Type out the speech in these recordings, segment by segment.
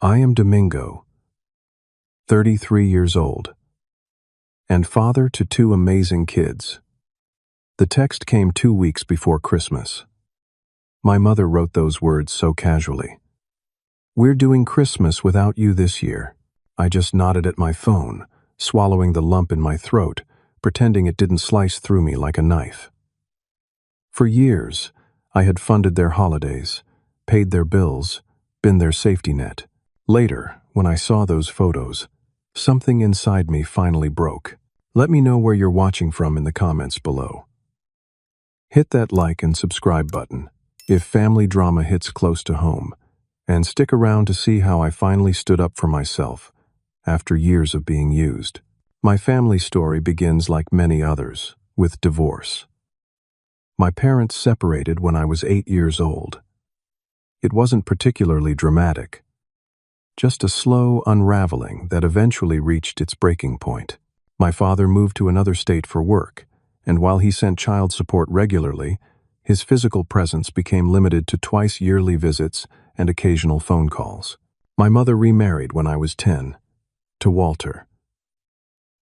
I am Domingo, 33 years old, and father to two amazing kids. The text came 2 weeks before Christmas. My mother wrote those words so casually. "We're doing Christmas without you this year." I just nodded at my phone, swallowing the lump in my throat, pretending it didn't slice through me like a knife. For years, I had funded their holidays, paid their bills, been their safety net. Later, when I saw those photos, something inside me finally broke. Let me know where you're watching from in the comments below. Hit that like and subscribe button if family drama hits close to home, and stick around to see how I finally stood up for myself after years of being used. My family story begins like many others, with divorce. My parents separated when I was 8 years old. It wasn't particularly dramatic, just a slow unraveling that eventually reached its breaking point. My father moved to another state for work, and while he sent child support regularly, his physical presence became limited to twice-yearly visits and occasional phone calls. My mother remarried when I was 10, to Walter,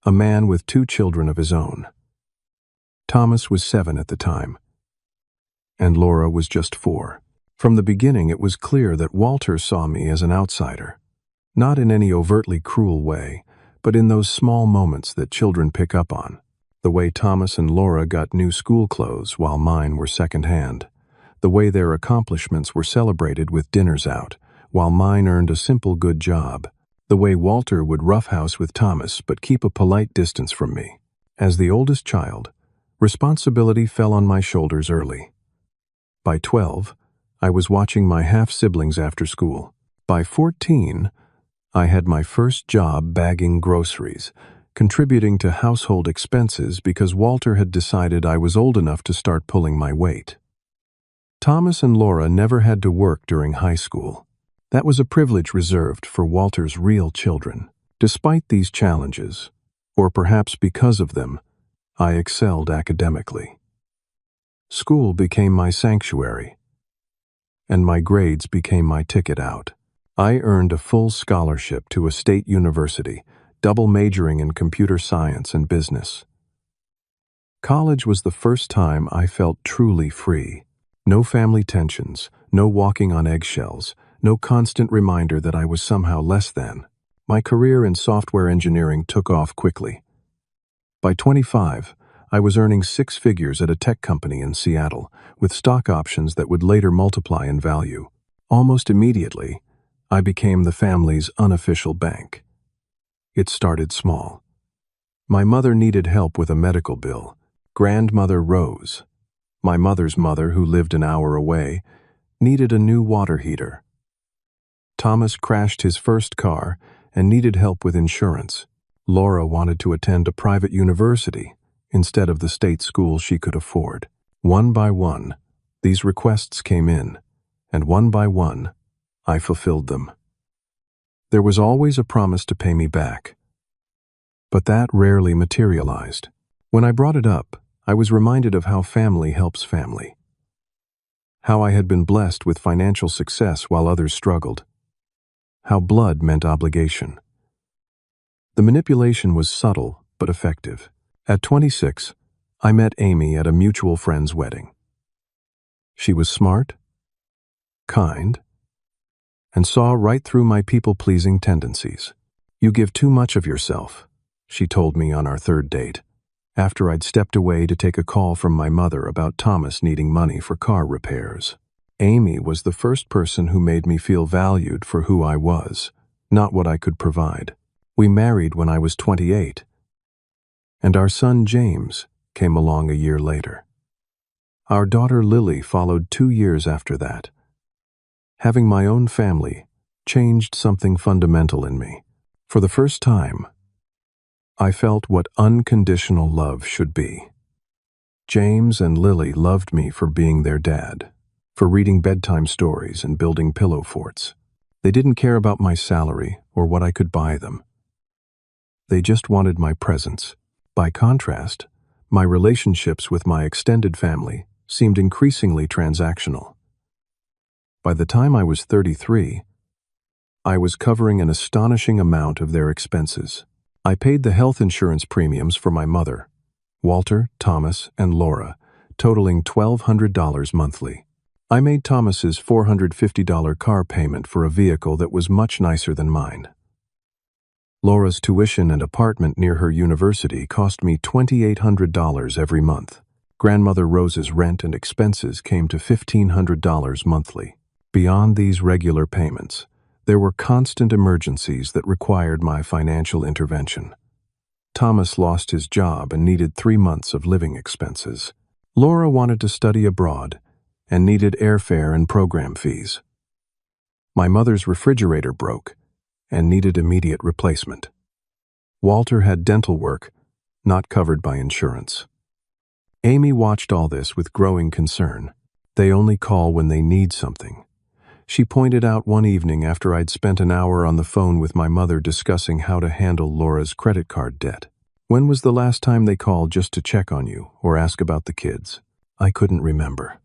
a man with 2 children of his own. Thomas was 7 at the time, and Laura was just 4. From the beginning, it was clear that Walter saw me as an outsider, not in any overtly cruel way, but in those small moments that children pick up on. The way Thomas and Laura got new school clothes while mine were secondhand. The way their accomplishments were celebrated with dinners out, while mine earned a simple good job. The way Walter would roughhouse with Thomas but keep a polite distance from me. As the oldest child, responsibility fell on my shoulders early. By 12, I was watching my half-siblings after school. By 14, I had my first job bagging groceries, contributing to household expenses because Walter had decided I was old enough to start pulling my weight. Thomas and Laura never had to work during high school. That was a privilege reserved for Walter's real children. Despite these challenges, or perhaps because of them, I excelled academically. School became my sanctuary, and my grades became my ticket out. I earned a full scholarship to a state university, double majoring in computer science and business. College was the first time I felt truly free. No family tensions, no walking on eggshells, no constant reminder that I was somehow less than. My career in software engineering took off quickly. By 25, I was earning 6 figures at a tech company in Seattle, with stock options that would later multiply in value. Almost immediately, I became the family's unofficial bank. It started small. My mother needed help with a medical bill. Grandmother Rose, my mother's mother who lived an hour away, needed a new water heater. Thomas crashed his first car and needed help with insurance. Laura wanted to attend a private university instead of the state school she could afford. One by one, these requests came in, and one by one, I fulfilled them. There was always a promise to pay me back, but that rarely materialized. When I brought it up, I was reminded of how family helps family. How I had been blessed with financial success while others struggled. How blood meant obligation. The manipulation was subtle but effective. At 26, I met Amy at a mutual friend's wedding. She was smart, kind, and saw right through my people-pleasing tendencies. "You give too much of yourself," she told me on our third date, after I'd stepped away to take a call from my mother about Thomas needing money for car repairs. Amy was the first person who made me feel valued for who I was, not what I could provide. We married when I was 28, and our son James came along a year later. Our daughter Lily followed 2 years after that. Having my own family changed something fundamental in me. For the first time, I felt what unconditional love should be. James and Lily loved me for being their dad, for reading bedtime stories and building pillow forts. They didn't care about my salary or what I could buy them. They just wanted my presence. By contrast, my relationships with my extended family seemed increasingly transactional. By the time I was 33, I was covering an astonishing amount of their expenses. I paid the health insurance premiums for my mother, Walter, Thomas, and Laura, totaling $1,200 monthly. I made Thomas's $450 car payment for a vehicle that was much nicer than mine. Laura's tuition and apartment near her university cost me $2,800 every month. Grandmother Rose's rent and expenses came to $1,500 monthly. Beyond these regular payments, there were constant emergencies that required my financial intervention. Thomas lost his job and needed 3 months of living expenses. Laura wanted to study abroad and needed airfare and program fees. My mother's refrigerator broke and needed immediate replacement. Walter had dental work not covered by insurance. Amy watched all this with growing concern. They only call when they need something. She pointed out one evening after I'd spent an hour on the phone with my mother discussing how to handle Laura's credit card debt. When was the last time they called just to check on you or ask about the kids? I couldn't remember.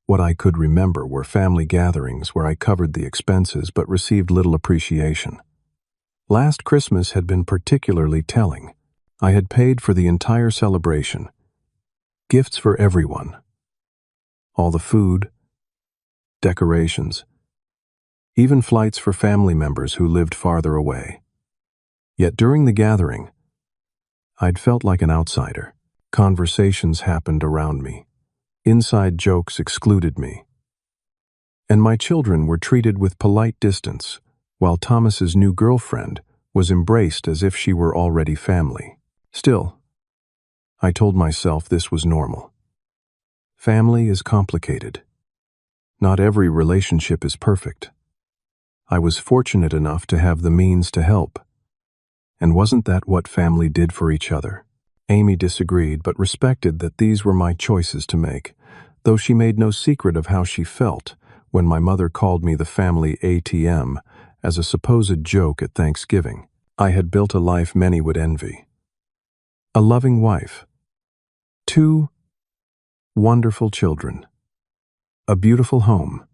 What I could remember were family gatherings where I covered the expenses but received little appreciation. Last Christmas had been particularly telling. I had paid for the entire celebration. Gifts for everyone. All the food, decorations, even flights for family members who lived farther away. Yet during the gathering, I'd felt like an outsider. Conversations happened around me. Inside jokes excluded me. And my children were treated with polite distance, while Thomas's new girlfriend was embraced as if she were already family. Still, I told myself this was normal. Family is complicated. Not every relationship is perfect. I was fortunate enough to have the means to help. And wasn't that what family did for each other? Amy disagreed, but respected that these were my choices to make, though she made no secret of how she felt when my mother called me the family ATM as a supposed joke at Thanksgiving. I had built a life many would envy. A loving wife. 2 wonderful children. A beautiful home.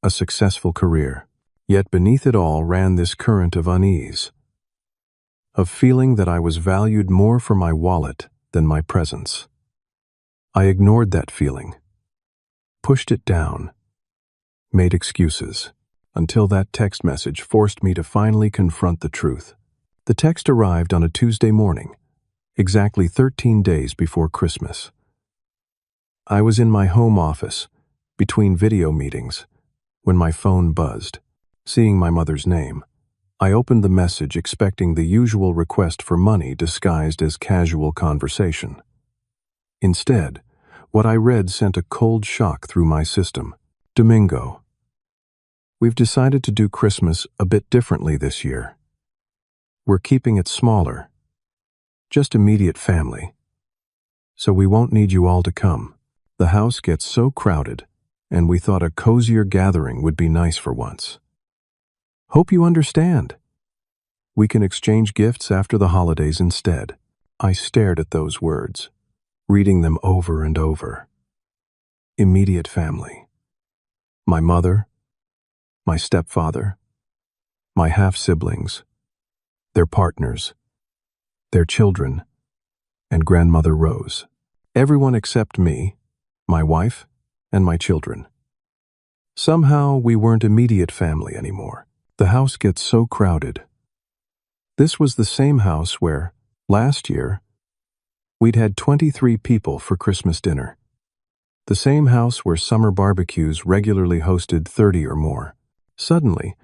A successful career. Yet beneath it all ran this current of unease, of feeling that I was valued more for my wallet than my presence. I ignored that feeling, pushed it down, made excuses, until that text message forced me to finally confront the truth. The text arrived on a Tuesday morning, exactly 13 days before Christmas. I was in my home office, between video meetings, when my phone buzzed. Seeing my mother's name, I opened the message expecting the usual request for money disguised as casual conversation. Instead, what I read sent a cold shock through my system. Domingo. We've decided to do Christmas a bit differently this year. We're keeping it smaller, just immediate family. So we won't need you all to come. The house gets so crowded, and we thought a cozier gathering would be nice for once. Hope you understand. We can exchange gifts after the holidays instead. I stared at those words, reading them over and over. Immediate family. My mother, my stepfather, my half-siblings, their partners, their children, and Grandmother Rose. Everyone except me, my wife, and my children. Somehow we weren't immediate family anymore. The house gets so crowded. This was the same house where, last year, we'd had 23 people for Christmas dinner. The same house where summer barbecues regularly hosted 30 or more. Suddenly,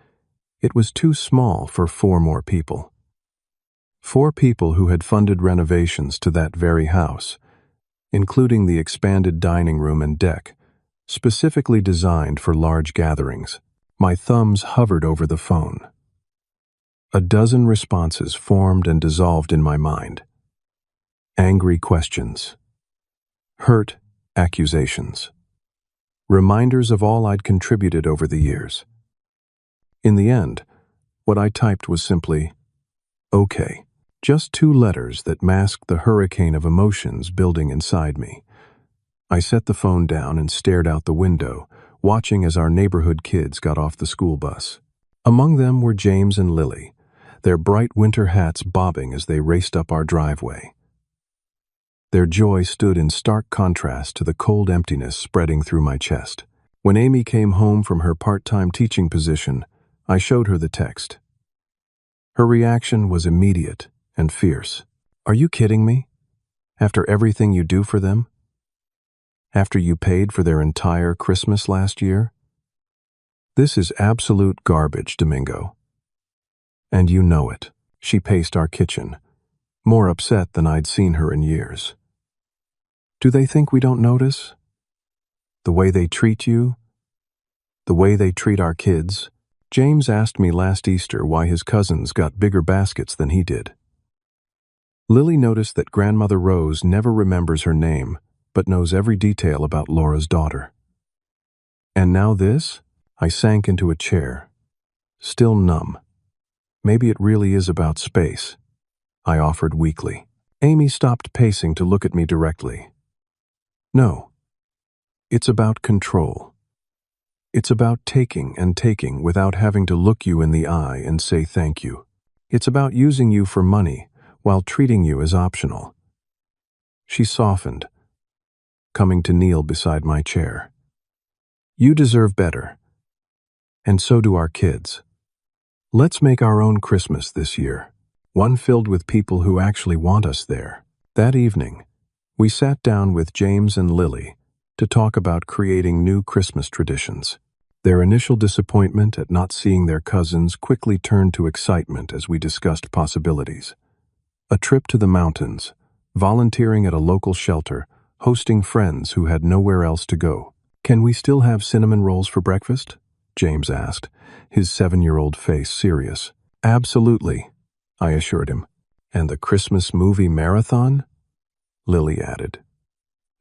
it was too small for 4 more people. 4 people who had funded renovations to that very house, including the expanded dining room and deck, specifically designed for large gatherings. My thumbs hovered over the phone. A dozen responses formed and dissolved in my mind. Angry questions. Hurt accusations. Reminders of all I'd contributed over the years. In the end, what I typed was simply, okay. Just 2 letters that masked the hurricane of emotions building inside me. I set the phone down and stared out the window, watching as our neighborhood kids got off the school bus. Among them were James and Lily, their bright winter hats bobbing as they raced up our driveway. Their joy stood in stark contrast to the cold emptiness spreading through my chest. When Amy came home from her part-time teaching position, I showed her the text. Her reaction was immediate and fierce. "Are you kidding me? After everything you do for them? After you paid for their entire Christmas last year? This is absolute garbage, Domingo. And you know it." She paced our kitchen, more upset than I'd seen her in years. "Do they think we don't notice? The way they treat you? The way they treat our kids?" James asked me last Easter why his cousins got bigger baskets than he did. Lily noticed that Grandmother Rose never remembers her name, but knows every detail about Laura's daughter. And now this? I sank into a chair, still numb. "Maybe it really is about space," I offered weakly. Amy stopped pacing to look at me directly. "No. It's about control. It's about taking and taking without having to look you in the eye and say thank you. It's about using you for money while treating you as optional." She softened, coming to kneel beside my chair. "You deserve better. And so do our kids. Let's make our own Christmas this year, one filled with people who actually want us there." That evening, we sat down with James and Lily to talk about creating new Christmas traditions. Their initial disappointment at not seeing their cousins quickly turned to excitement as we discussed possibilities. A trip to the mountains, volunteering at a local shelter, hosting friends who had nowhere else to go. "Can we still have cinnamon rolls for breakfast?" James asked, his 7-year-old face serious. "Absolutely," I assured him. "And the Christmas movie marathon?" Lily added,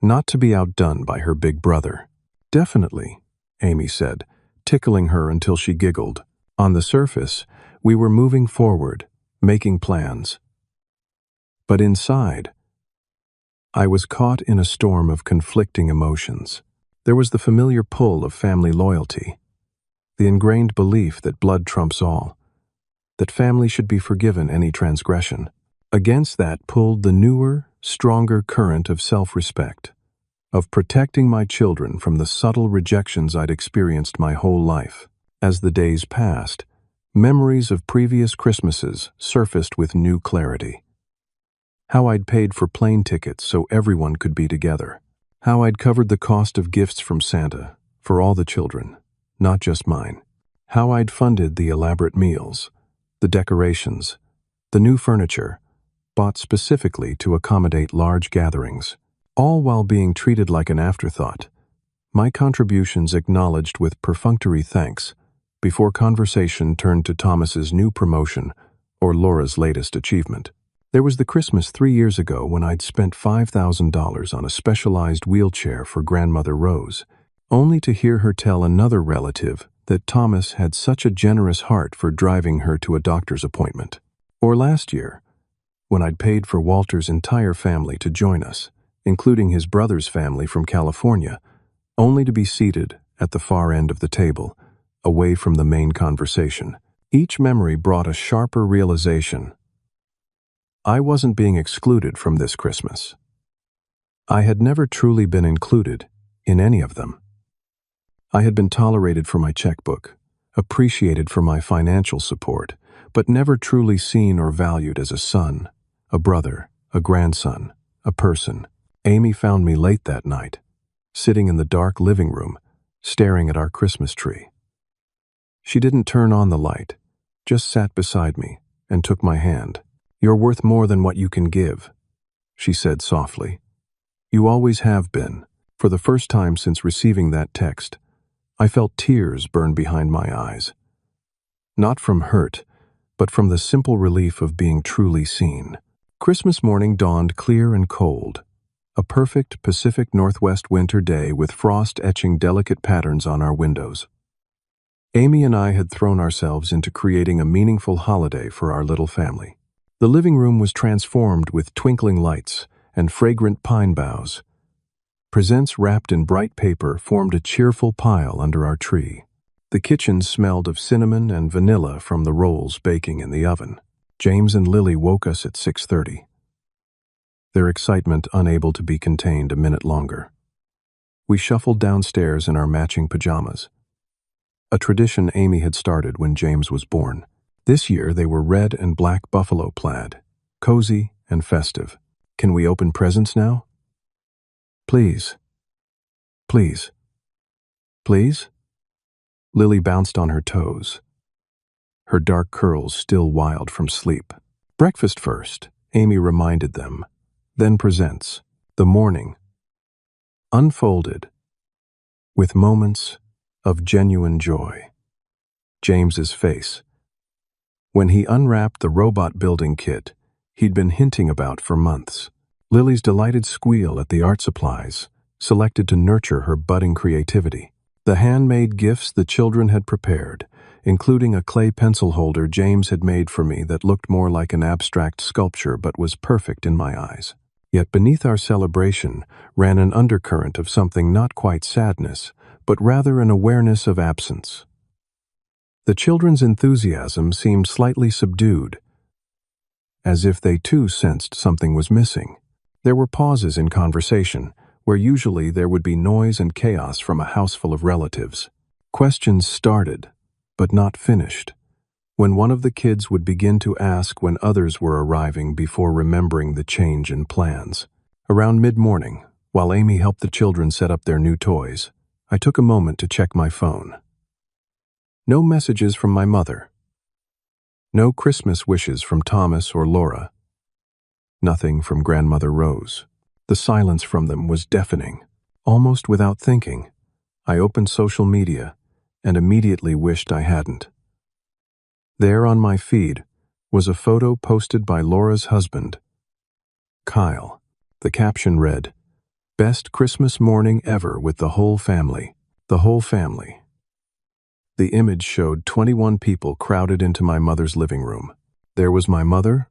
not to be outdone by her big brother. "Definitely," Amy said, tickling her until she giggled. On the surface, we were moving forward, making plans. But inside, I was caught in a storm of conflicting emotions. There was the familiar pull of family loyalty, the ingrained belief that blood trumps all, that family should be forgiven any transgression. Against that pulled the newer, stronger current of self-respect, of protecting my children from the subtle rejections I'd experienced my whole life. As the days passed, memories of previous Christmases surfaced with new clarity. How I'd paid for plane tickets so everyone could be together. How I'd covered the cost of gifts from Santa for all the children, not just mine. How I'd funded the elaborate meals, the decorations, the new furniture, bought specifically to accommodate large gatherings, all while being treated like an afterthought, my contributions acknowledged with perfunctory thanks before conversation turned to Thomas's new promotion or Laura's latest achievement. There was the Christmas 3 years ago when I'd spent $5,000 on a specialized wheelchair for Grandmother Rose, only to hear her tell another relative that Thomas had such a generous heart for driving her to a doctor's appointment. Or last year, when I'd paid for Walter's entire family to join us, including his brother's family from California, only to be seated at the far end of the table, away from the main conversation. Each memory brought a sharper realization. I wasn't being excluded from this Christmas. I had never truly been included in any of them. I had been tolerated for my checkbook, appreciated for my financial support, but never truly seen or valued as a son, a brother, a grandson, a person. Amy found me late that night, sitting in the dark living room, staring at our Christmas tree. She didn't turn on the light, just sat beside me and took my hand. "You're worth more than what you can give," she said softly. "You always have been." For the first time since receiving that text, I felt tears burn behind my eyes. Not from hurt, but from the simple relief of being truly seen. Christmas morning dawned clear and cold, a perfect Pacific Northwest winter day with frost etching delicate patterns on our windows. Amy and I had thrown ourselves into creating a meaningful holiday for our little family. The living room was transformed with twinkling lights and fragrant pine boughs. Presents wrapped in bright paper formed a cheerful pile under our tree. The kitchen smelled of cinnamon and vanilla from the rolls baking in the oven. James and Lily woke us at 6:30, their excitement unable to be contained a minute longer. We shuffled downstairs in our matching pajamas, a tradition Amy had started when James was born. This year they were red and black buffalo plaid, cozy and festive. "Can we open presents now?" "Please. Please. Please?" Lily bounced on her toes, her dark curls still wild from sleep. "Breakfast first," Amy reminded them, "then presents." The morning unfolded with moments of genuine joy. James's face, when he unwrapped the robot building kit he'd been hinting about for months. Lily's delighted squeal at the art supplies, selected to nurture her budding creativity. The handmade gifts the children had prepared, including a clay pencil holder James had made for me that looked more like an abstract sculpture but was perfect in my eyes. Yet beneath our celebration ran an undercurrent of something not quite sadness, but rather an awareness of absence. The children's enthusiasm seemed slightly subdued, as if they too sensed something was missing. There were pauses in conversation, where usually there would be noise and chaos from a house full of relatives. Questions started, but not finished, when one of the kids would begin to ask when others were arriving before remembering the change in plans. Around mid-morning, while Amy helped the children set up their new toys, I took a moment to check my phone. No messages from my mother. No Christmas wishes from Thomas or Laura. Nothing from Grandmother Rose. The silence from them was deafening. Almost without thinking, I opened social media and immediately wished I hadn't. There on my feed was a photo posted by Laura's husband, Kyle. The caption read, "Best Christmas morning ever with the whole family." The whole family. The image showed 21 people crowded into my mother's living room. There was my mother,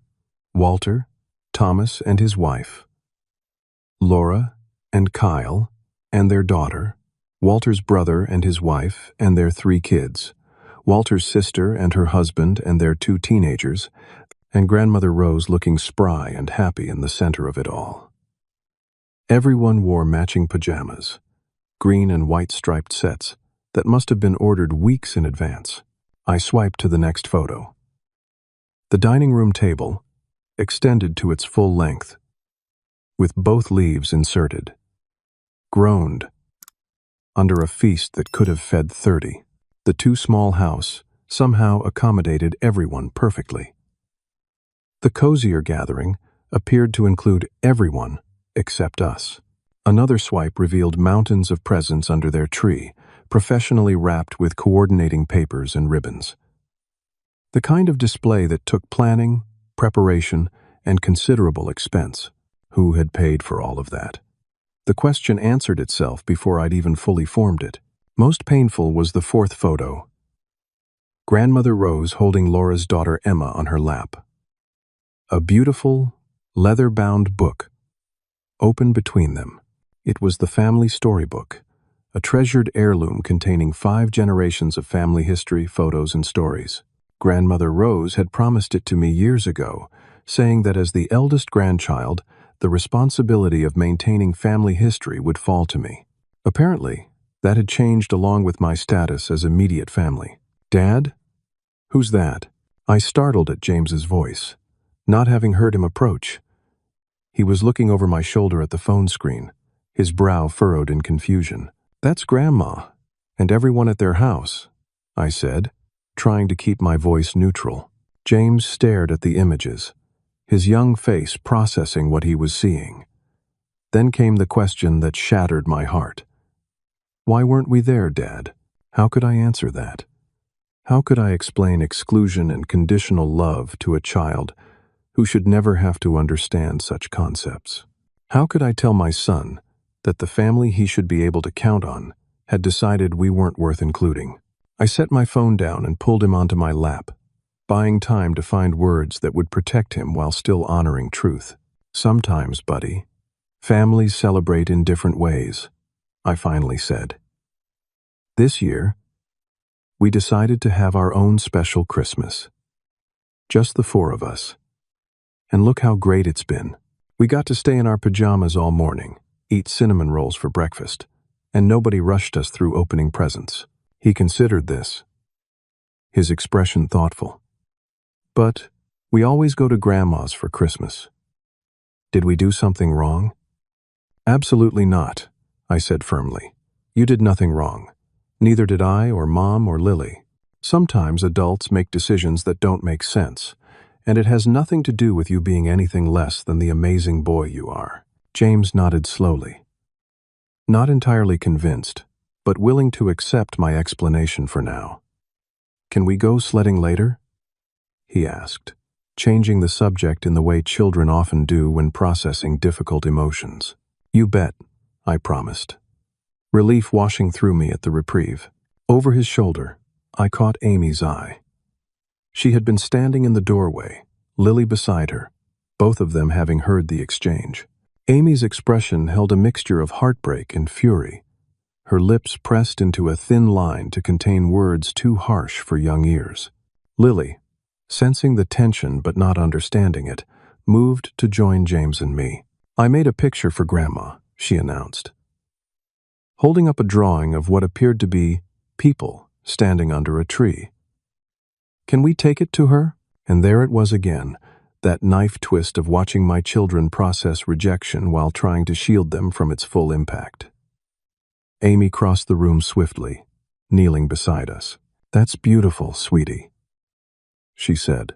Walter, Thomas and his wife, Laura and Kyle and their daughter, Walter's brother and his wife and their 3 kids, Walter's sister and her husband and their 2 teenagers, and Grandmother Rose looking spry and happy in the center of it all. Everyone wore matching pajamas, green and white striped sets that must have been ordered weeks in advance. I swiped to the next photo. The dining room table extended to its full length, with both leaves inserted, groaned under a feast that could have fed 30. The too small house somehow accommodated everyone perfectly. The cozier gathering appeared to include everyone except us. Another swipe revealed mountains of presents under their tree, professionally wrapped with coordinating papers and ribbons. The kind of display that took planning, preparation, and considerable expense. Who had paid for all of that? The question answered itself before I'd even fully formed it. Most painful was the 4th photo. Grandmother Rose holding Laura's daughter Emma on her lap. A beautiful, leather-bound book open between them. It was the family storybook, a treasured heirloom containing 5 generations of family history, photos, and stories. Grandmother Rose had promised it to me years ago, saying that as the eldest grandchild, the responsibility of maintaining family history would fall to me. Apparently, that had changed along with my status as immediate family. "Dad? Who's that?" I startled at James's voice, not having heard him approach. He was looking over my shoulder at the phone screen, his brow furrowed in confusion. "That's Grandma, and everyone at their house," I said, trying to keep my voice neutral. James stared at the images, his young face processing what he was seeing. Then came the question that shattered my heart. "Why weren't we there, Dad?" How could I answer that? How could I explain exclusion and conditional love to a child who should never have to understand such concepts? How could I tell my son that the family he should be able to count on had decided we weren't worth including? I set my phone down and pulled him onto my lap, buying time to find words that would protect him while still honoring truth. "Sometimes, buddy, families celebrate in different ways," I finally said. "This year, We decided to have our own special Christmas. Just the four of us. And look how great it's been. We got to stay in our pajamas all morning, eat cinnamon rolls for breakfast, and nobody rushed us through opening presents. He considered this, his expression thoughtful. But we always go to Grandma's for Christmas. Did we do something wrong? Absolutely not, I said firmly. You did nothing wrong. Neither did I or Mom or Lily. Sometimes adults make decisions that don't make sense, and it has nothing to do with you being anything less than the amazing boy you are. James nodded slowly. Not entirely convinced, but willing to accept my explanation for now. Can we go sledding later? He asked, changing the subject in the way children often do when processing difficult emotions. You bet, I promised. Relief washing through me at the reprieve. Over his shoulder, I caught Amy's eye. She had been standing in the doorway, Lily beside her, both of them having heard the exchange. Amy's expression held a mixture of heartbreak and fury, her lips pressed into a thin line to contain words too harsh for young ears. Lily, sensing the tension but not understanding it, moved to join James and me. I made a picture for Grandma, she announced, holding up a drawing of what appeared to be people standing under a tree. Can we take it to her? And there it was again, that knife twist of watching my children process rejection while trying to shield them from its full impact. Amy crossed the room swiftly, kneeling beside us. That's beautiful, sweetie, she said,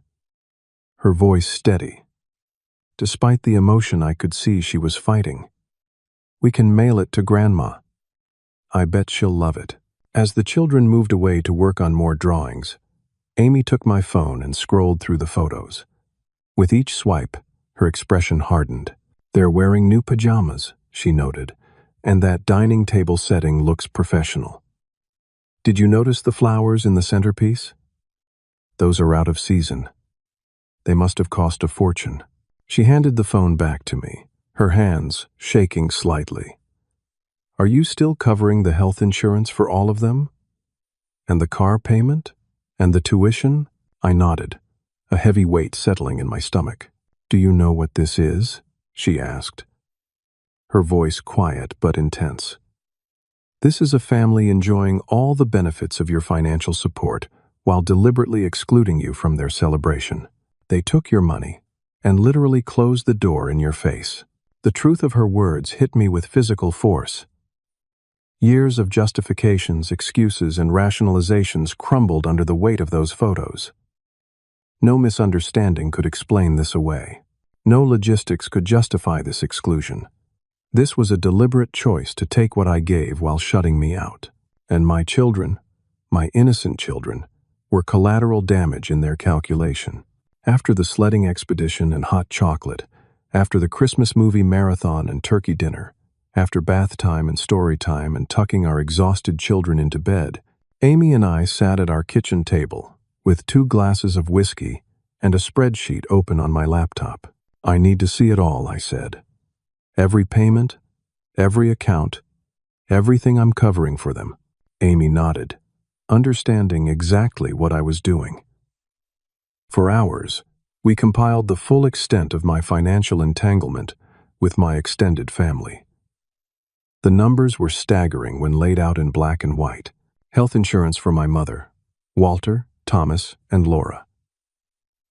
her voice steady. Despite the emotion I could see she was fighting. We can mail it to Grandma. I bet she'll love it. As the children moved away to work on more drawings, Amy took my phone and scrolled through the photos. With each swipe, her expression hardened. They're wearing new pajamas, she noted, and that dining table setting looks professional. Did you notice the flowers in the centerpiece? Those are out of season. They must have cost a fortune. She handed the phone back to me, her hands shaking slightly. Are you still covering the health insurance for all of them? And the car payment? And the tuition? I nodded, a heavy weight settling in my stomach. Do you know what this is? She asked, her voice quiet but intense. This is a family enjoying all the benefits of your financial support while deliberately excluding you from their celebration. They took your money and literally closed the door in your face. The truth of her words hit me with physical force. Years of justifications, excuses, and rationalizations crumbled under the weight of those photos. No misunderstanding could explain this away. No logistics could justify this exclusion. This was a deliberate choice to take what I gave while shutting me out. And my children, my innocent children, were collateral damage in their calculation. After the sledding expedition and hot chocolate, after the Christmas movie marathon and turkey dinner, after bath time and story time and tucking our exhausted children into bed, Amy and I sat at our kitchen table with 2 glasses of whiskey and a spreadsheet open on my laptop. I need to see it all, I said. Every payment, every account, everything I'm covering for them. Amy nodded, understanding exactly what I was doing. For hours, we compiled the full extent of my financial entanglement with my extended family. The numbers were staggering when laid out in black and white. Health insurance for my mother, Walter, Thomas, and Laura.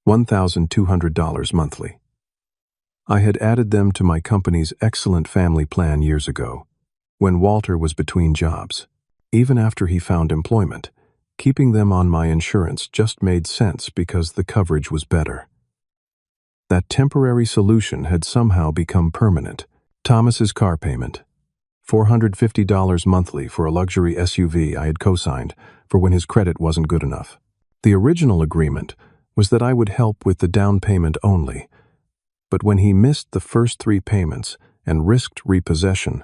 $1,200 monthly. I had added them to my company's excellent family plan years ago, when Walter was between jobs. Even after he found employment, keeping them on my insurance just made sense because the coverage was better. That temporary solution had somehow become permanent. Thomas's car payment, $450 monthly for a luxury SUV I had co-signed for when his credit wasn't good enough. The original agreement was that I would help with the down payment only, but when he missed the first 3 payments and risked repossession,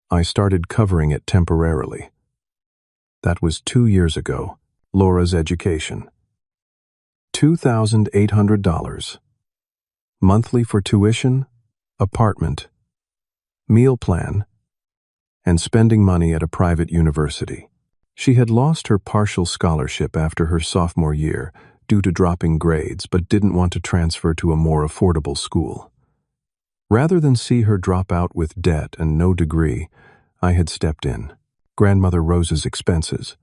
I started covering it temporarily. That was 2 years ago. Laura's education. $2,800. Monthly for tuition, apartment, meal plan, and spending money at a private university. She had lost her partial scholarship after her sophomore year due to dropping grades, but didn't want to transfer to a more affordable school. Rather than see her drop out with debt and no degree, I had stepped in. Grandmother Rose's expenses: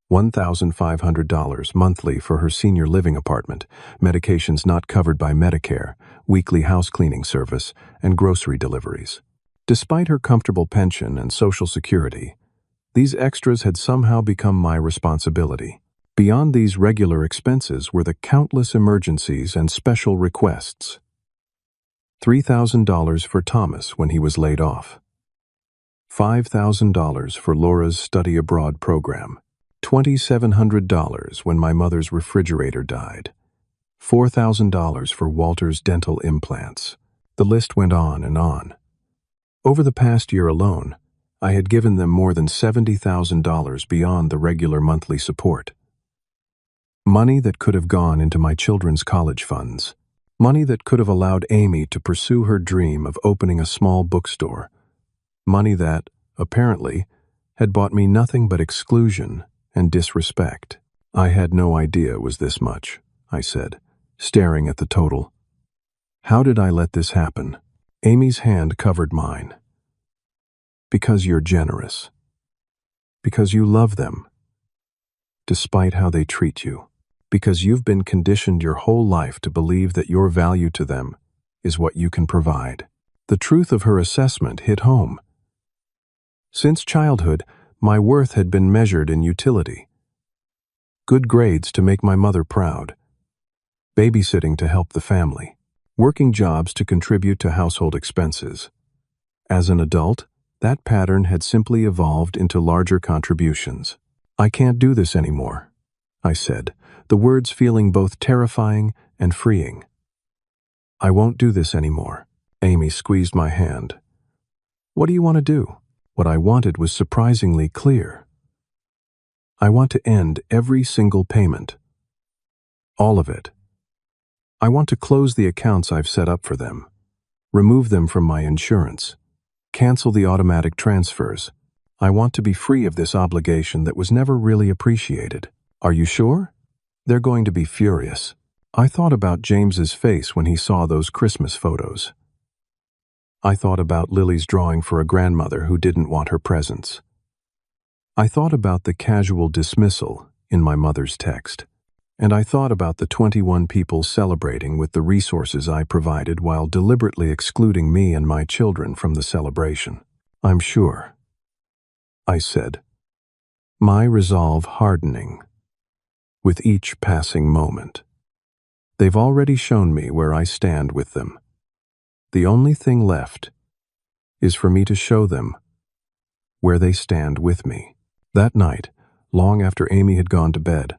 $1,500 monthly for her senior living apartment, medications not covered by Medicare, weekly house cleaning service, and grocery deliveries. Despite her comfortable pension and Social Security, these extras had somehow become my responsibility. Beyond these regular expenses were the countless emergencies and special requests. $3,000 for Thomas when he was laid off. $5,000 for Laura's study abroad program. $2,700 when my mother's refrigerator died. $4,000 for Walter's dental implants. The list went on and on. Over the past year alone, I had given them more than $70,000 beyond the regular monthly support. Money that could have gone into my children's college funds. Money that could have allowed Amy to pursue her dream of opening a small bookstore. Money that, apparently, had bought me nothing but exclusion and disrespect. I had no idea it was this much, I said, staring at the total. How did I let this happen? Amy's hand covered mine. Because you're generous. Because you love them, despite how they treat you. Because you've been conditioned your whole life to believe that your value to them is what you can provide. The truth of her assessment hit home. Since childhood, my worth had been measured in utility. Good grades to make my mother proud. Babysitting to help the family. Working jobs to contribute to household expenses. As an adult, that pattern had simply evolved into larger contributions. I can't do this anymore, I said, the words feeling both terrifying and freeing. I won't do this anymore. Amy squeezed my hand. What do you want to do? What I wanted was surprisingly clear. I want to end every single payment. All of it. I want to close the accounts I've set up for them, remove them from my insurance, cancel the automatic transfers. I want to be free of this obligation that was never really appreciated. Are you sure? They're going to be furious. I thought about James's face when he saw those Christmas photos. I thought about Lily's drawing for a grandmother who didn't want her presents. I thought about the casual dismissal in my mother's text. And I thought about the 21 people celebrating with the resources I provided while deliberately excluding me and my children from the celebration. I'm sure, I said, my resolve hardening with each passing moment. They've already shown me where I stand with them. The only thing left is for me to show them where they stand with me. That night, long after Amy had gone to bed,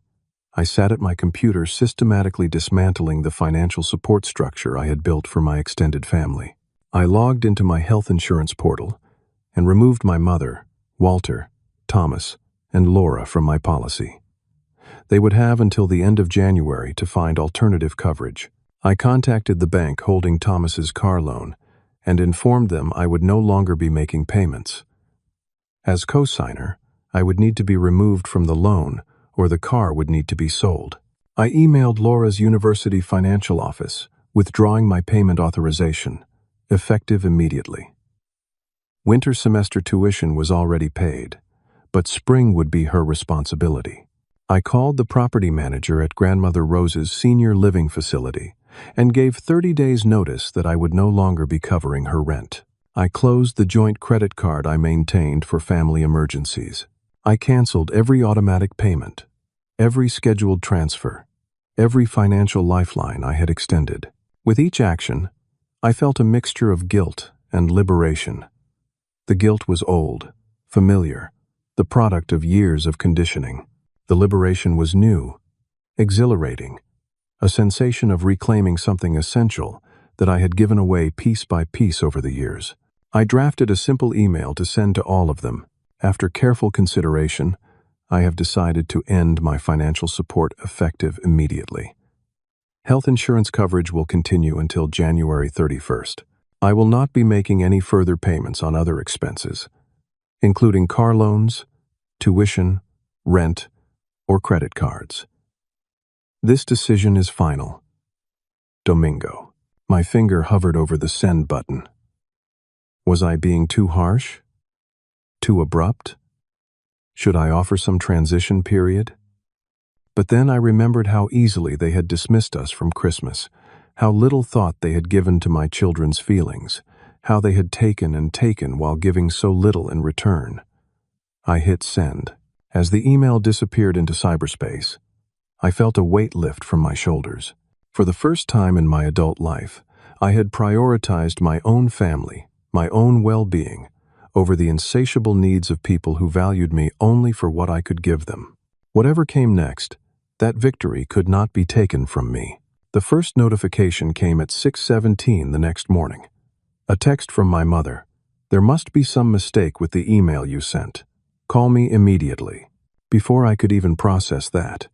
I sat at my computer systematically dismantling the financial support structure I had built for my extended family. I logged into my health insurance portal and removed my mother, Walter, Thomas, and Laura from my policy. They would have until the end of January to find alternative coverage. I contacted the bank holding Thomas's car loan and informed them I would no longer be making payments. As co-signer, I would need to be removed from the loan or the car would need to be sold. I emailed Laura's university financial office, withdrawing my payment authorization, effective immediately. Winter semester tuition was already paid, but spring would be her responsibility. I called the property manager at Grandmother Rose's senior living facility and gave 30 days notice that I would no longer be covering her rent. I closed the joint credit card I maintained for family emergencies. I canceled every automatic payment, every scheduled transfer, every financial lifeline I had extended. With each action, I felt a mixture of guilt and liberation. The guilt was old, familiar, the product of years of conditioning. The liberation was new, exhilarating, a sensation of reclaiming something essential that I had given away piece by piece over the years. I drafted a simple email to send to all of them. After careful consideration, I have decided to end my financial support effective immediately. Health insurance coverage will continue until January 31st. I will not be making any further payments on other expenses, including car loans, tuition, rent, or credit cards. This decision is final. Domingo. My finger hovered over the send button. Was I being too harsh? Too abrupt? Should I offer some transition period? But then I remembered how easily they had dismissed us from Christmas, how little thought they had given to my children's feelings, how they had taken and taken while giving so little in return. I hit send. As the email disappeared into cyberspace, I felt a weight lift from my shoulders. For the first time in my adult life, I had prioritized my own family, my own well-being, over the insatiable needs of people who valued me only for what I could give them. Whatever came next, that victory could not be taken from me. The first notification came at 6:17 the next morning. A text from my mother. There must be some mistake with the email you sent. Call me immediately. Before I could even process that,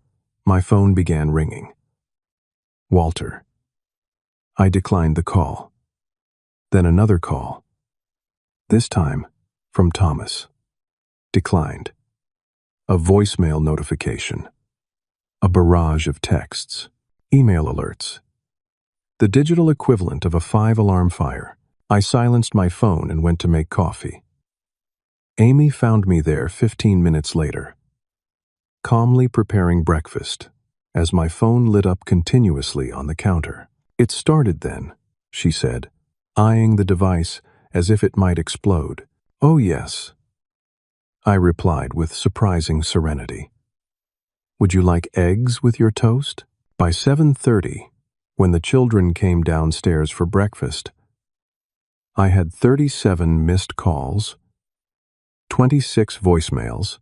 my phone began ringing. Walter. I declined the call. Then another call. This time, from Thomas. Declined. A voicemail notification. A barrage of texts. Email alerts. The digital equivalent of a 5-alarm fire. I silenced my phone and went to make coffee. Amy found me there 15 minutes later, calmly preparing breakfast, as my phone lit up continuously on the counter. It started then, she said, eyeing the device as if it might explode. Oh yes, I replied with surprising serenity. Would you like eggs with your toast? By 7:30, when the children came downstairs for breakfast, I had 37 missed calls, 26 voicemails,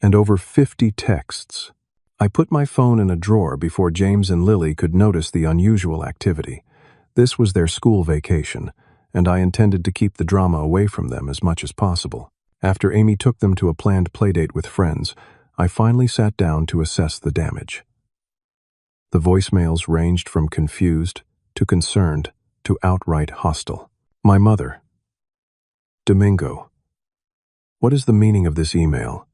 and over 50 texts. I put my phone in a drawer before James and Lily could notice the unusual activity. This was their school vacation, and I intended to keep the drama away from them as much as possible. After Amy took them to a planned playdate with friends, I finally sat down to assess the damage. The voicemails ranged from confused to concerned to outright hostile. My mother. Domingo. What is the meaning of this email?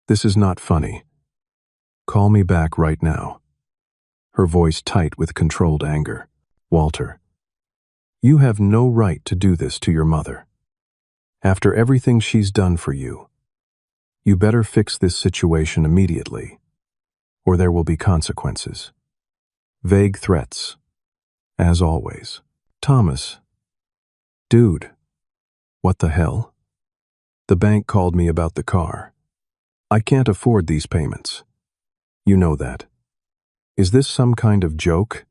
This is not funny. Call me back right now. Her voice tight with controlled anger. Walter. You have no right to do this to your mother. After everything she's done for you, you better fix this situation immediately, or there will be consequences. Vague threats. As always. Thomas. Dude. What the hell? The bank called me about the car. I can't afford these payments. You know that. Is this some kind of joke?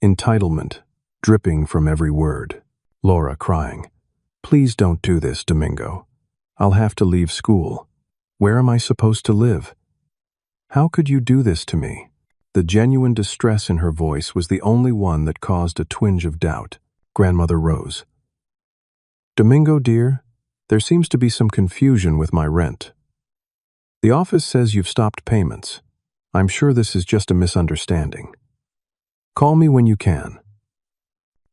Entitlement, dripping from every word. Laura crying. Please don't do this, Domingo. I'll have to leave school. Where am I supposed to live? How could you do this to me? The genuine distress in her voice was the only one that caused a twinge of doubt. Grandmother rose. Domingo, dear, there seems to be some confusion with my rent. The office says you've stopped payments. I'm sure this is just a misunderstanding. Call me when you can.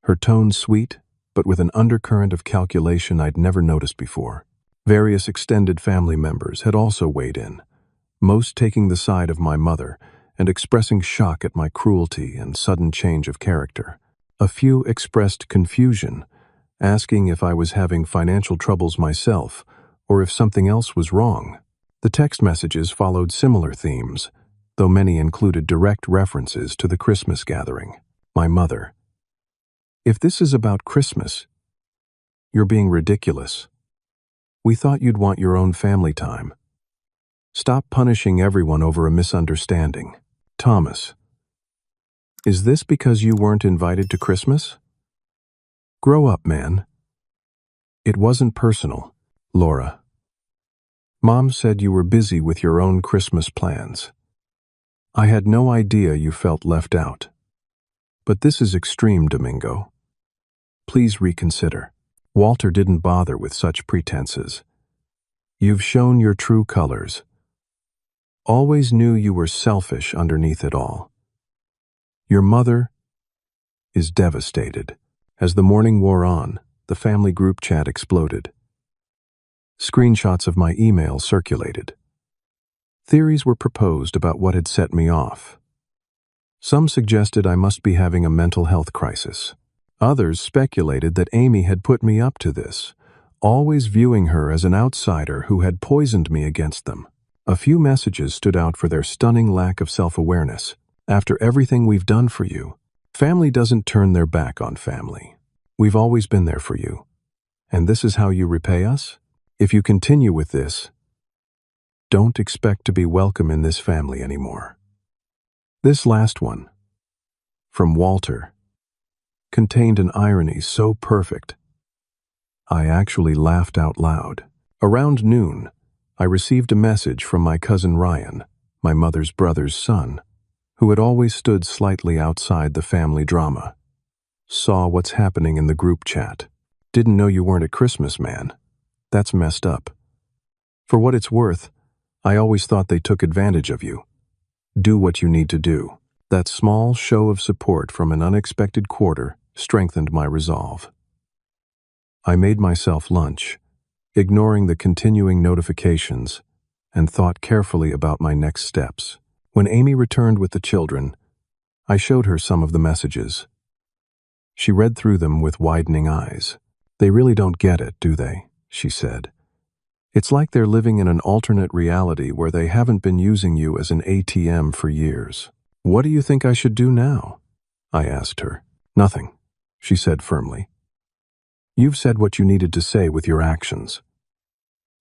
Her tone sweet, but with an undercurrent of calculation I'd never noticed before. Various extended family members had also weighed in, most taking the side of my mother and expressing shock at my cruelty and sudden change of character. A few expressed confusion, asking if I was having financial troubles myself or if something else was wrong. The text messages followed similar themes, though many included direct references to the Christmas gathering. My mother. If this is about Christmas, you're being ridiculous. We thought you'd want your own family time. Stop punishing everyone over a misunderstanding. Thomas. Is this because you weren't invited to Christmas? Grow up, man. It wasn't personal. Laura. Mom said you were busy with your own Christmas plans. I had no idea you felt left out. But this is extreme, Domingo. Please reconsider. Walter didn't bother with such pretenses. You've shown your true colors. Always knew you were selfish underneath it all. Your mother is devastated. As the morning wore on, the family group chat exploded. Screenshots of my email circulated. Theories were proposed about what had set me off. Some suggested I must be having a mental health crisis. Others speculated that Amy had put me up to this, always viewing her as an outsider who had poisoned me against them. A few messages stood out for their stunning lack of self-awareness. After everything we've done for you, family doesn't turn their back on family. We've always been there for you. And this is how you repay us? If you continue with this, don't expect to be welcome in this family anymore. This last one, from Walter, contained an irony so perfect, I actually laughed out loud. Around noon, I received a message from my cousin Ryan, my mother's brother's son, who had always stood slightly outside the family drama. Saw what's happening in the group chat. Didn't know you weren't at Christmas, man. That's messed up. For what it's worth, I always thought they took advantage of you. Do what you need to do. That small show of support from an unexpected quarter strengthened my resolve. I made myself lunch, ignoring the continuing notifications, and thought carefully about my next steps. When Amy returned with the children, I showed her some of the messages. She read through them with widening eyes. They really don't get it, do they? She said. It's like they're living in an alternate reality where they haven't been using you as an ATM for years. What do you think I should do now? I asked her. Nothing, she said firmly. You've said what you needed to say with your actions.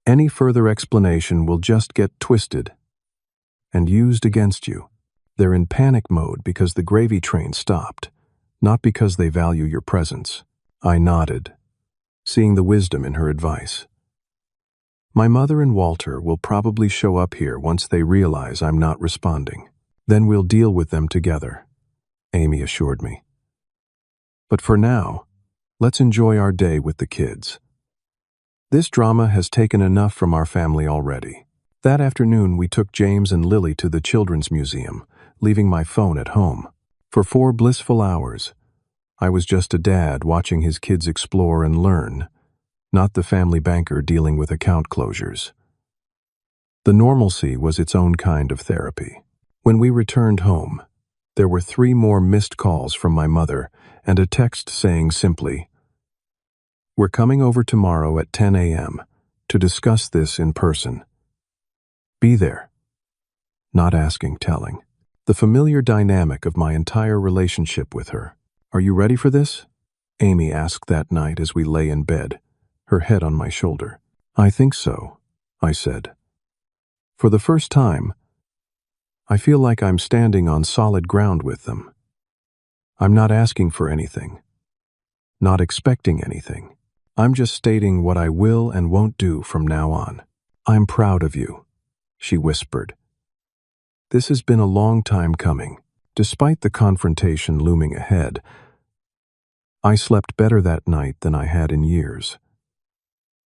Any further explanation will just get twisted and used against you. They're in panic mode because the gravy train stopped, not because they value your presence. I nodded, seeing the wisdom in her advice. My mother and Walter will probably show up here once they realize I'm not responding. Then we'll deal with them together, Amy assured me. But for now, let's enjoy our day with the kids. This drama has taken enough from our family already. That afternoon, we took James and Lily to the Children's Museum, leaving my phone at home. For 4 blissful hours, I was just a dad watching his kids explore and learn, not the family banker dealing with account closures. The normalcy was its own kind of therapy. When we returned home, there were 3 more missed calls from my mother and a text saying simply, "We're coming over tomorrow at 10 a.m. to discuss this in person. Be there." Not asking, telling. The familiar dynamic of my entire relationship with her. Are you ready for this? Amy asked that night as we lay in bed, her head on my shoulder. I think so, I said. For the first time, I feel like I'm standing on solid ground with them. I'm not asking for anything, not expecting anything. I'm just stating what I will and won't do from now on. I'm proud of you, she whispered. This has been a long time coming. Despite the confrontation looming ahead, I slept better that night than I had in years,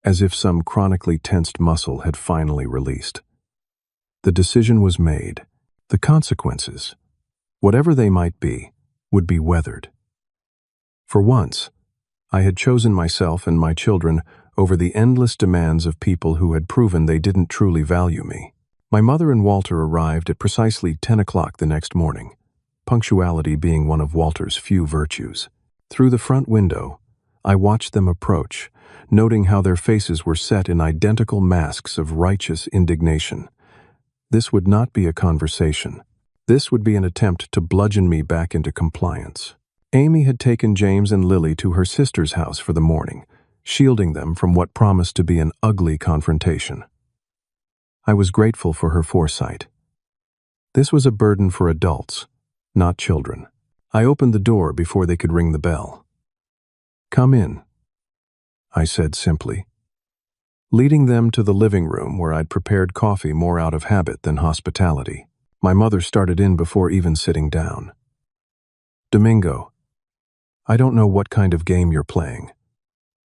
as if some chronically tensed muscle had finally released. The decision was made. The consequences, whatever they might be, would be weathered. For once, I had chosen myself and my children over the endless demands of people who had proven they didn't truly value me. My mother and Walter arrived at precisely 10 o'clock the next morning, punctuality being one of Walter's few virtues. Through the front window, I watched them approach, noting how their faces were set in identical masks of righteous indignation. This would not be a conversation. This would be an attempt to bludgeon me back into compliance. Amy had taken James and Lily to her sister's house for the morning, shielding them from what promised to be an ugly confrontation. I was grateful for her foresight. This was a burden for adults, not children. I opened the door before they could ring the bell. Come in, I said simply, leading them to the living room where I'd prepared coffee more out of habit than hospitality. My mother started in before even sitting down. Domingo, I don't know what kind of game you're playing,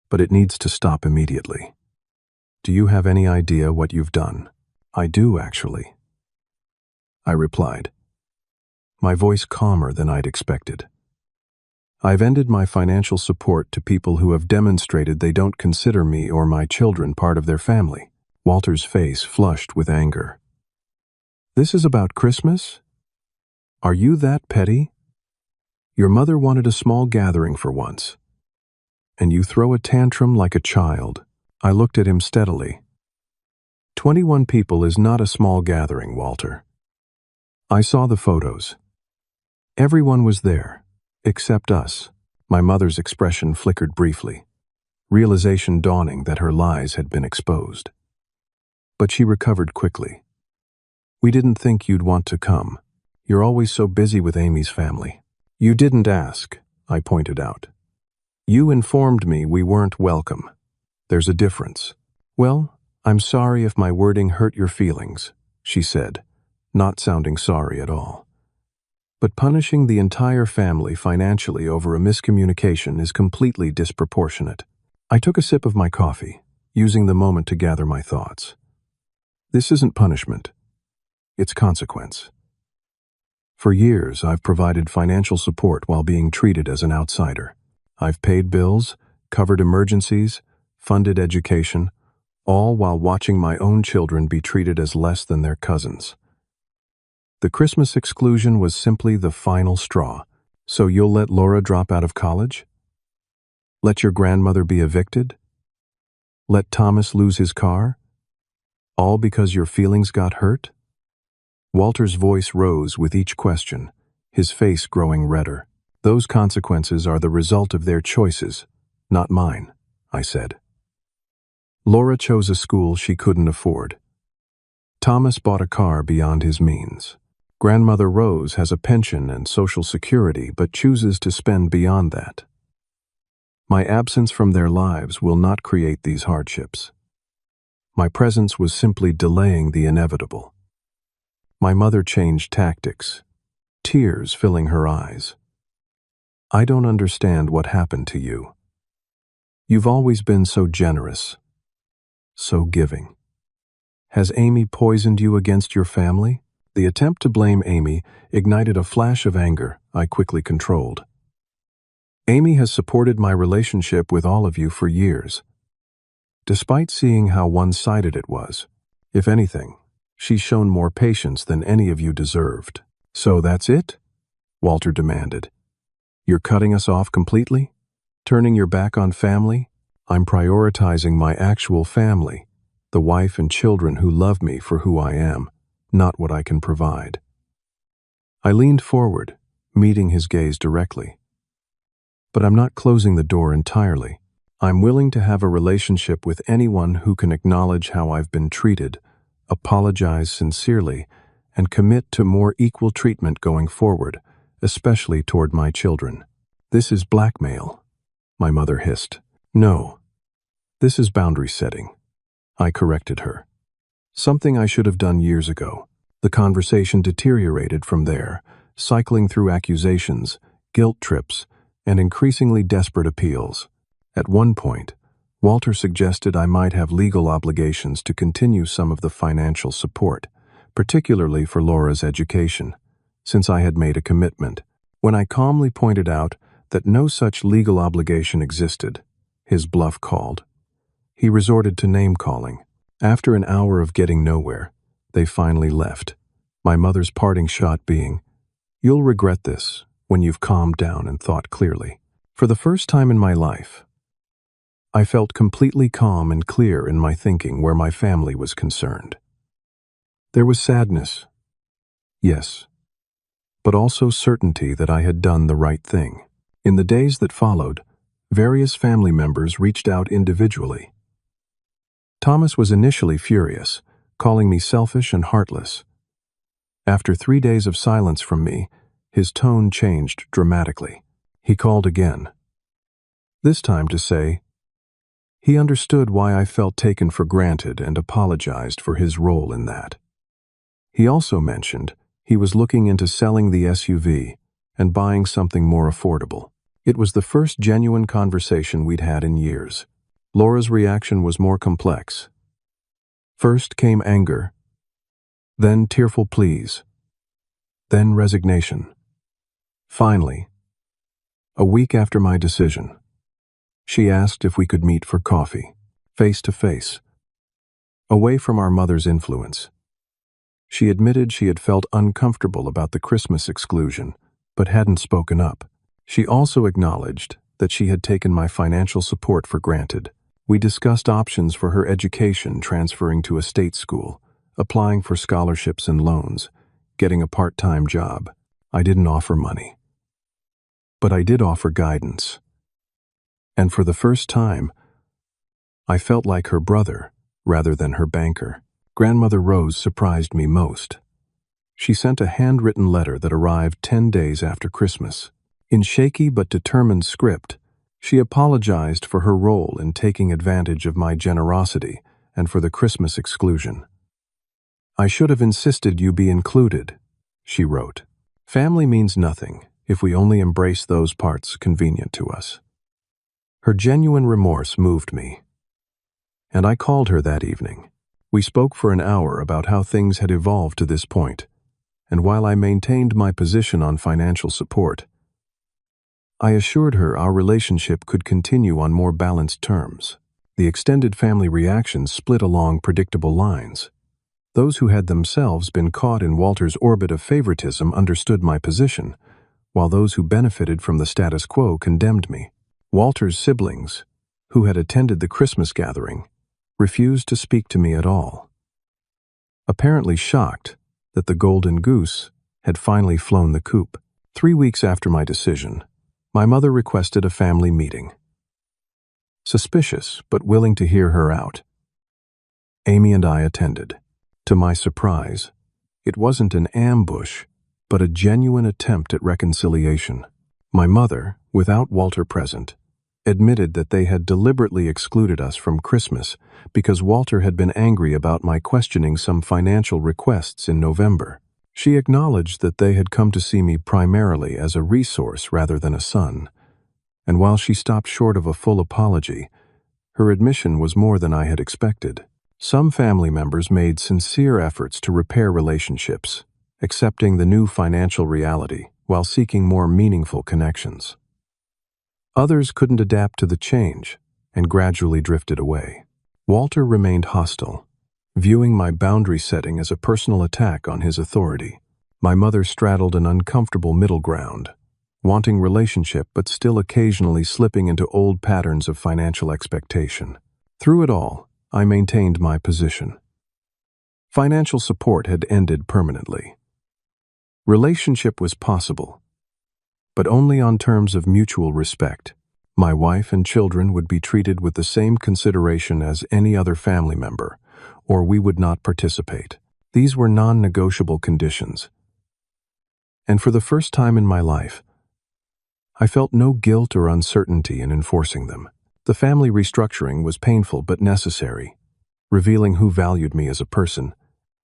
but it needs to stop immediately. Do you have any idea what you've done? I do, actually, I replied, my voice calmer than I'd expected. I've ended my financial support to people who have demonstrated they don't consider me or my children part of their family. Walter's face flushed with anger. This is about Christmas? Are you that petty? Your mother wanted a small gathering for once, and you throw a tantrum like a child. I looked at him steadily. 21 people is not a small gathering, Walter. I saw the photos. Everyone was there, except us. My mother's expression flickered briefly, realization dawning that her lies had been exposed. But she recovered quickly. We didn't think you'd want to come. You're always so busy with Amy's family. You didn't ask, I pointed out. You informed me we weren't welcome. There's a difference. Well, I'm sorry if my wording hurt your feelings, she said, not sounding sorry at all. But punishing the entire family financially over a miscommunication is completely disproportionate. I took a sip of my coffee, using the moment to gather my thoughts. This isn't punishment. It's consequence. For years, I've provided financial support while being treated as an outsider. I've paid bills, covered emergencies, funded education, all while watching my own children be treated as less than their cousins. The Christmas exclusion was simply the final straw. So you'll let Laura drop out of college? Let your grandmother be evicted? Let Thomas lose his car? All because your feelings got hurt? Walter's voice rose with each question, his face growing redder. Those consequences are the result of their choices, not mine, I said. Laura chose a school she couldn't afford. Thomas bought a car beyond his means. Grandmother Rose has a pension and Social Security but chooses to spend beyond that. My absence from their lives will not create these hardships. My presence was simply delaying the inevitable. My mother changed tactics, tears filling her eyes. I don't understand what happened to you. You've always been so generous, so giving. Has Amy poisoned you against your family? The attempt to blame Amy ignited a flash of anger I quickly controlled. Amy has supported my relationship with all of you for years. Despite seeing how one-sided it was, if anything, she's shown more patience than any of you deserved. So that's it? Walter demanded. You're cutting us off completely? Turning your back on family? I'm prioritizing my actual family, the wife and children who love me for who I am, not what I can provide. I leaned forward, meeting his gaze directly. But I'm not closing the door entirely. I'm willing to have a relationship with anyone who can acknowledge how I've been treated, apologize sincerely, and commit to more equal treatment going forward, especially toward my children. This is blackmail, my mother hissed. No, this is boundary setting. I corrected her. Something I should have done years ago. The conversation deteriorated from there, cycling through accusations, guilt trips, and increasingly desperate appeals. At one point, Walter suggested I might have legal obligations to continue some of the financial support, particularly for Laura's education, since I had made a commitment. When I calmly pointed out that no such legal obligation existed, his bluff called. He resorted to name-calling. After an hour of getting nowhere, they finally left, my mother's parting shot being, "You'll regret this when you've calmed down and thought clearly." For the first time in my life, I felt completely calm and clear in my thinking where my family was concerned. There was sadness, yes, but also certainty that I had done the right thing. In the days that followed, various family members reached out individually. Thomas was initially furious, calling me selfish and heartless. After 3 days of silence from me, his tone changed dramatically. He called again, this time to say he understood why I felt taken for granted and apologized for his role in that. He also mentioned he was looking into selling the SUV and buying something more affordable. It was the first genuine conversation we'd had in years. Laura's reaction was more complex. First came anger, then tearful pleas, then resignation. Finally, a week after my decision, she asked if we could meet for coffee, face to face, away from our mother's influence. She admitted she had felt uncomfortable about the Christmas exclusion, but hadn't spoken up. She also acknowledged that she had taken my financial support for granted. We discussed options for her education, transferring to a state school, applying for scholarships and loans, getting a part-time job. I didn't offer money, but I did offer guidance. And for the first time, I felt like her brother rather than her banker. Grandmother Rose surprised me most. She sent a handwritten letter that arrived 10 days after Christmas. In shaky but determined script, she apologized for her role in taking advantage of my generosity and for the Christmas exclusion. "I should have insisted you be included," she wrote. "Family means nothing if we only embrace those parts convenient to us." Her genuine remorse moved me, and I called her that evening. We spoke for an hour about how things had evolved to this point, and while I maintained my position on financial support, I assured her our relationship could continue on more balanced terms. The extended family reactions split along predictable lines. Those who had themselves been caught in Walter's orbit of favoritism understood my position, while those who benefited from the status quo condemned me. Walter's siblings, who had attended the Christmas gathering, refused to speak to me at all, apparently shocked that the golden goose had finally flown the coop. 3 weeks after my decision, my mother requested a family meeting. Suspicious, but willing to hear her out, Amy and I attended. To my surprise, it wasn't an ambush, but a genuine attempt at reconciliation. My mother, without Walter present, admitted that they had deliberately excluded us from Christmas because Walter had been angry about my questioning some financial requests in November. She acknowledged that they had come to see me primarily as a resource rather than a son, and while she stopped short of a full apology, her admission was more than I had expected. Some family members made sincere efforts to repair relationships, accepting the new financial reality while seeking more meaningful connections. Others couldn't adapt to the change and gradually drifted away. Walter remained hostile, viewing my boundary setting as a personal attack on his authority. My mother straddled an uncomfortable middle ground, wanting relationship but still occasionally slipping into old patterns of financial expectation. Through it all, I maintained my position. Financial support had ended permanently. Relationship was possible, but only on terms of mutual respect. My wife and children would be treated with the same consideration as any other family member, or we would not participate. These were non-negotiable conditions. And for the first time in my life, I felt no guilt or uncertainty in enforcing them. The family restructuring was painful but necessary, revealing who valued me as a person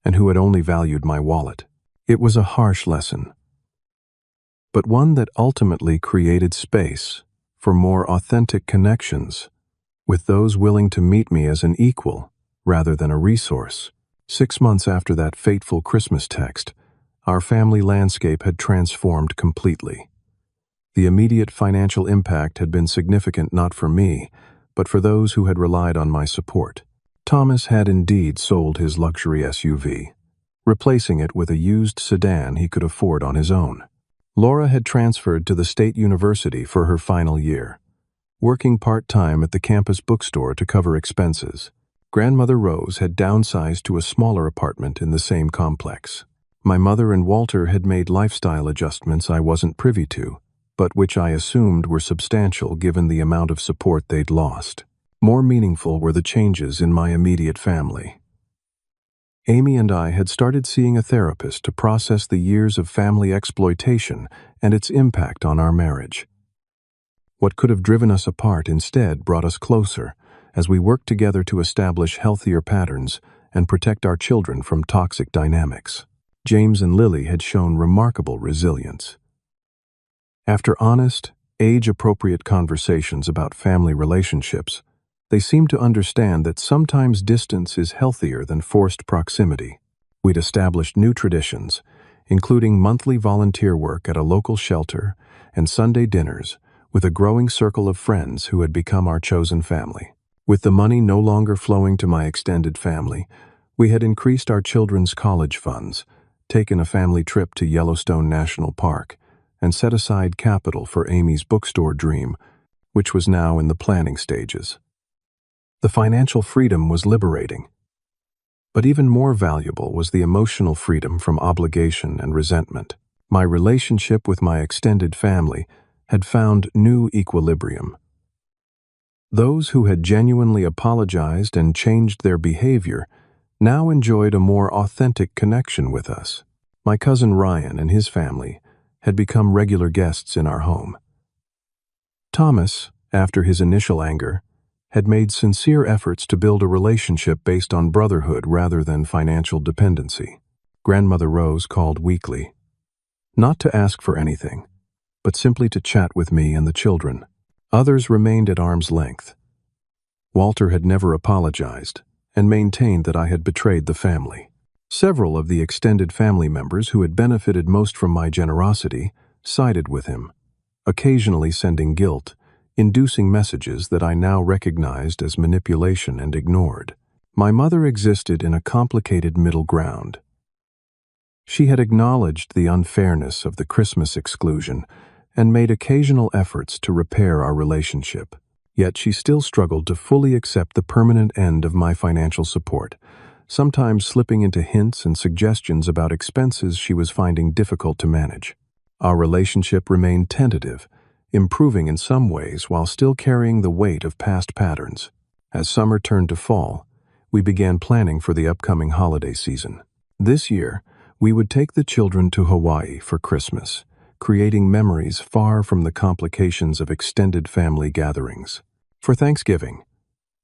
and who had only valued my wallet. It was a harsh lesson, but one that ultimately created space for more authentic connections with those willing to meet me as an equal rather than a resource. 6 months after that fateful Christmas text, our family landscape had transformed completely. The immediate financial impact had been significant not for me, but for those who had relied on my support. Thomas had indeed sold his luxury SUV, replacing it with a used sedan he could afford on his own. Laura had transferred to the state university for her final year, working part-time at the campus bookstore to cover expenses. Grandmother Rose had downsized to a smaller apartment in the same complex. My mother and Walter had made lifestyle adjustments I wasn't privy to, but which I assumed were substantial given the amount of support they'd lost. More meaningful were the changes in my immediate family. Amy and I had started seeing a therapist to process the years of family exploitation and its impact on our marriage. What could have driven us apart instead brought us closer as we worked together to establish healthier patterns and protect our children from toxic dynamics. James and Lily had shown remarkable resilience. After honest, age-appropriate conversations about family relationships, they seemed to understand that sometimes distance is healthier than forced proximity. We'd established new traditions, including monthly volunteer work at a local shelter and Sunday dinners with a growing circle of friends who had become our chosen family. With the money no longer flowing to my extended family, We had increased our children's college funds, taken a family trip to Yellowstone National Park, and set aside capital for Amy's bookstore dream, which was now in the planning stages. The financial freedom was liberating. But even more valuable was the emotional freedom from obligation and resentment. My relationship with my extended family had found new equilibrium. Those who had genuinely apologized and changed their behavior now enjoyed a more authentic connection with us. My cousin Ryan and his family had become regular guests in our home. Thomas, after his initial anger, had made sincere efforts to build a relationship based on brotherhood rather than financial dependency. Grandmother Rose called weekly, not to ask for anything, but simply to chat with me and the children. Others remained at arm's length. Walter had never apologized and maintained that I had betrayed the family. Several of the extended family members who had benefited most from my generosity sided with him, occasionally sending guilt-inducing messages that I now recognized as manipulation and ignored. My mother existed in a complicated middle ground. She had acknowledged the unfairness of the Christmas exclusion and made occasional efforts to repair our relationship. Yet she still struggled to fully accept the permanent end of my financial support, sometimes slipping into hints and suggestions about expenses she was finding difficult to manage. Our relationship remained tentative, improving in some ways while still carrying the weight of past patterns. As summer turned to fall, we began planning for the upcoming holiday season. This year, we would take the children to Hawaii for Christmas, creating memories far from the complications of extended family gatherings. For Thanksgiving,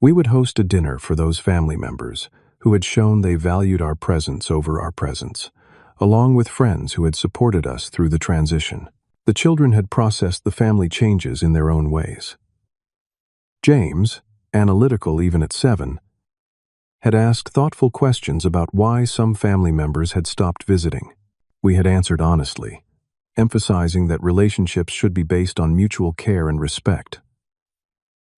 we would host a dinner for those family members who had shown they valued our presence over our presents, along with friends who had supported us through the transition. The children had processed the family changes in their own ways. James, analytical even at 7, had asked thoughtful questions about why some family members had stopped visiting. We had answered honestly, emphasizing that relationships should be based on mutual care and respect,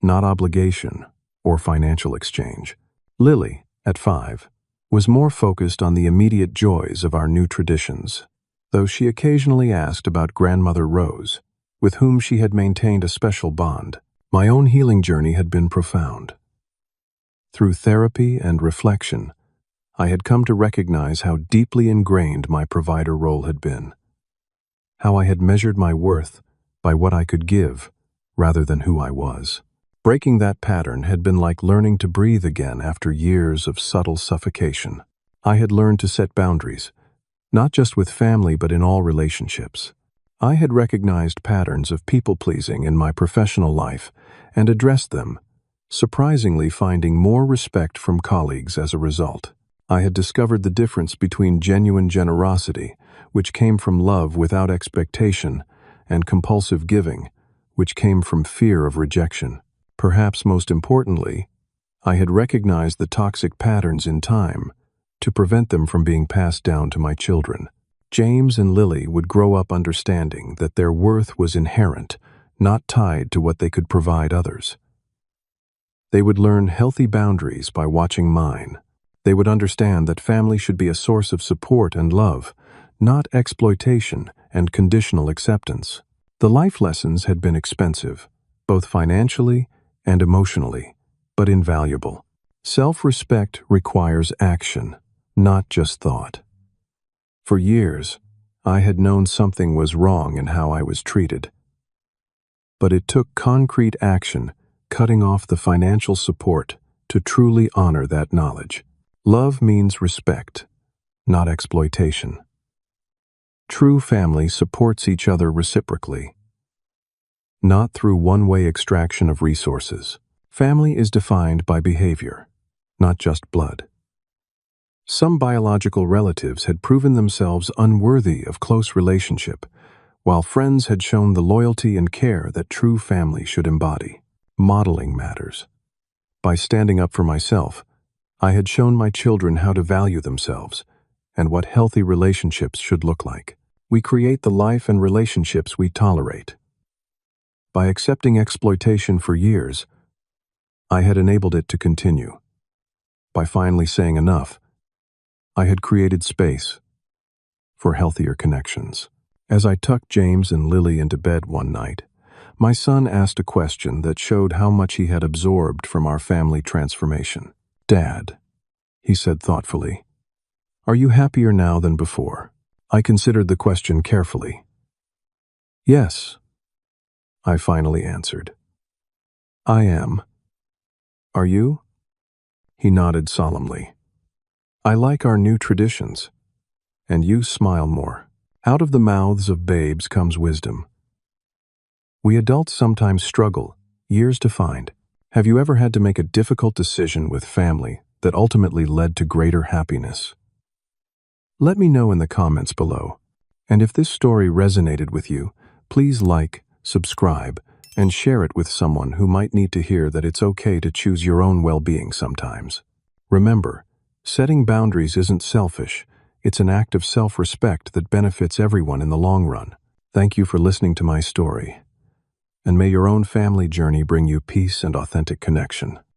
not obligation or financial exchange. Lily, at 5, was more focused on the immediate joys of our new traditions, though she occasionally asked about Grandmother Rose, with whom she had maintained a special bond. My own healing journey had been profound. Through therapy and reflection, I had come to recognize how deeply ingrained my provider role had been, how I had measured my worth by what I could give rather than who I was. Breaking that pattern had been like learning to breathe again after years of subtle suffocation. I had learned to set boundaries, not just with family but in all relationships. I had recognized patterns of people-pleasing in my professional life and addressed them, surprisingly finding more respect from colleagues as a result. I had discovered the difference between genuine generosity, which came from love without expectation, and compulsive giving, which came from fear of rejection. Perhaps most importantly, I had recognized the toxic patterns in time to prevent them from being passed down to my children. James and Lily would grow up understanding that their worth was inherent, not tied to what they could provide others. They would learn healthy boundaries by watching mine. They would understand that family should be a source of support and love, not exploitation and conditional acceptance. The life lessons had been expensive, both financially and emotionally, but invaluable. Self-respect requires action, not just thought. For years, I had known something was wrong in how I was treated. But it took concrete action, cutting off the financial support, to truly honor that knowledge. Love means respect, not exploitation. True family supports each other reciprocally, not through one-way extraction of resources. Family is defined by behavior, not just blood. Some biological relatives had proven themselves unworthy of close relationship, while friends had shown the loyalty and care that true family should embody. Modeling matters. By standing up for myself, I had shown my children how to value themselves and what healthy relationships should look like. We create the life and relationships we tolerate. By accepting exploitation for years, I had enabled it to continue. By finally saying enough, I had created space for healthier connections. As I tucked James and Lily into bed one night, my son asked a question that showed how much he had absorbed from our family transformation. "Dad," he said thoughtfully, "are you happier now than before?" I considered the question carefully. "Yes," I finally answered. "I am. Are you?" He nodded solemnly. "I like our new traditions." And you smile more. Out of the mouths of babes comes wisdom. We adults sometimes struggle, years to find. Have you ever had to make a difficult decision with family that ultimately led to greater happiness? Let me know in the comments below. And if this story resonated with you, please like, subscribe, and share it with someone who might need to hear that it's okay to choose your own well-being sometimes. Remember, setting boundaries isn't selfish. It's an act of self-respect that benefits everyone in the long run. Thank you for listening to my story. And may your own family journey bring you peace and authentic connection.